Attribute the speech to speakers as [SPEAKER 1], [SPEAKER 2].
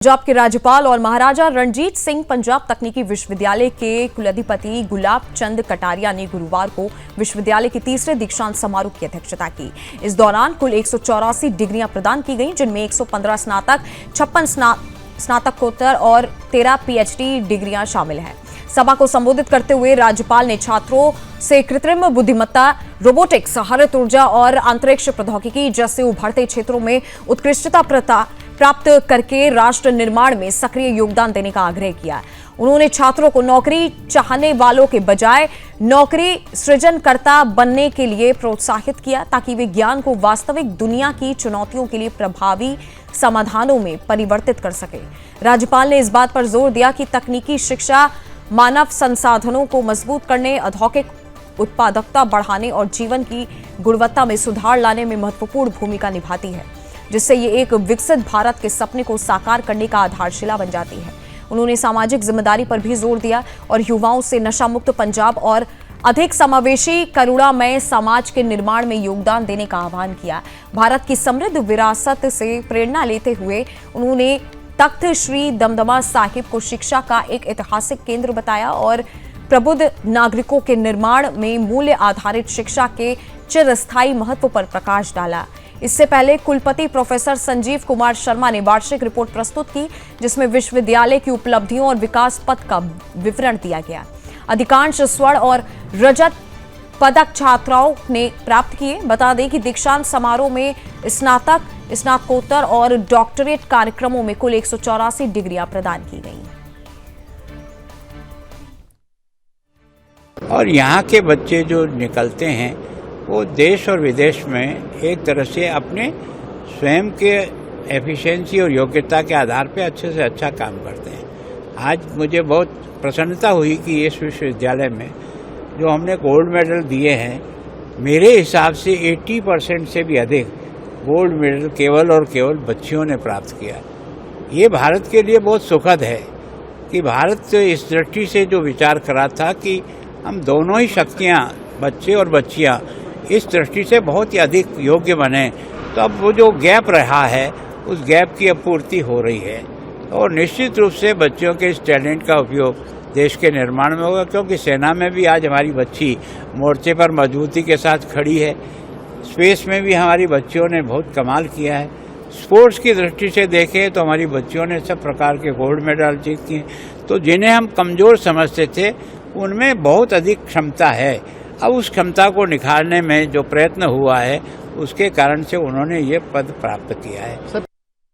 [SPEAKER 1] पंजाब के राज्यपाल और महाराजा रणजीत सिंह पंजाब तकनीकी विश्वविद्यालय के कुलाधिपति गुलाब चंद कटारिया ने गुरुवार को विश्वविद्यालय के तीसरे दीक्षांत समारोह की अध्यक्षता की। इस दौरान कुल 184 डिग्रियां प्रदान की गईं, जिनमें 115 स्नातक, 56 स्नातकोत्तर और 13 पीएचडी डिग्रियां शामिल हैं। सभा को संबोधित करते हुए राज्यपाल ने छात्रों से कृत्रिम बुद्धिमत्ता, रोबोटिक्स, हरित ऊर्जा और अंतरिक्ष प्रौद्योगिकी जैसे उभरते क्षेत्रों में उत्कृष्टता प्राप्त करके राष्ट्र निर्माण में सक्रिय योगदान देने का आग्रह किया। उन्होंने छात्रों को नौकरी चाहने वालों के बजाय नौकरी सृजनकर्ता बनने के लिए प्रोत्साहित किया, ताकि वे ज्ञान को वास्तविक दुनिया की चुनौतियों के लिए प्रभावी समाधानों में परिवर्तित कर सके। राज्यपाल ने इस बात पर जोर दिया कि तकनीकी शिक्षा मानव संसाधनों को मजबूत करने, औद्योगिक उत्पादकता बढ़ाने और जीवन की गुणवत्ता में सुधार लाने में महत्वपूर्ण भूमिका निभाती है, जिससे ये एक विकसित भारत के सपने को साकार करने का आधारशिला बन जाती है। उन्होंने सामाजिक जिम्मेदारी पर भी जोर दिया और युवाओं से नशा मुक्त पंजाब और अधिक समावेशी करुणामय समाज के निर्माण में योगदान देने का आह्वान किया। भारत की समृद्ध विरासत से प्रेरणा लेते हुए उन्होंने तख्त श्री दमदमा साहिब को शिक्षा का एक ऐतिहासिक केंद्र बताया और प्रबुद्ध नागरिकों के निर्माण में मूल्य आधारित शिक्षा के चिरस्थायी महत्व पर प्रकाश डाला। इससे पहले कुलपति प्रोफेसर संजीव कुमार शर्मा ने वार्षिक रिपोर्ट प्रस्तुत की, जिसमें विश्वविद्यालय की उपलब्धियों और विकास पथ का विवरण दिया गया। अधिकांश स्वर्ण और रजत पदक छात्राओं ने प्राप्त किए। बता दें कि दीक्षांत समारोह में स्नातक, स्नातकोत्तर और डॉक्टरेट कार्यक्रमों में कुल 184 डिग्रियां प्रदान की गई।
[SPEAKER 2] और यहाँ के बच्चे जो निकलते हैं वो देश और विदेश में एक तरह से अपने स्वयं के एफिशिएंसी और योग्यता के आधार पर अच्छे से अच्छा काम करते हैं। आज मुझे बहुत प्रसन्नता हुई कि इस विश्वविद्यालय में जो हमने गोल्ड मेडल दिए हैं, मेरे हिसाब से 80% से भी अधिक गोल्ड मेडल केवल और केवल बच्चियों ने प्राप्त किया। ये भारत के लिए बहुत सुखद है कि भारत इस दृष्टि से जो विचार करा था कि हम दोनों ही शक्तियाँ, बच्चे और बच्चियाँ, इस दृष्टि से बहुत ही अधिक योग्य बने, तो अब वो जो गैप रहा है उस गैप की अब पूर्ति हो रही है। और निश्चित रूप से बच्चों के इस टैलेंट का उपयोग देश के निर्माण में होगा, क्योंकि सेना में भी आज हमारी बच्ची मोर्चे पर मजबूती के साथ खड़ी है। स्पेस में भी हमारी बच्चियों ने बहुत कमाल किया है। स्पोर्ट्स की दृष्टि से देखें तो हमारी बच्चियों ने सब प्रकार के गोल्ड मेडल जीत किए। तो जिन्हें हम कमज़ोर समझते थे उनमें बहुत अधिक क्षमता है। अब उस क्षमता को निखारने में जो प्रयत्न हुआ है उसके कारण से उन्होंने ये पद प्राप्त किया है।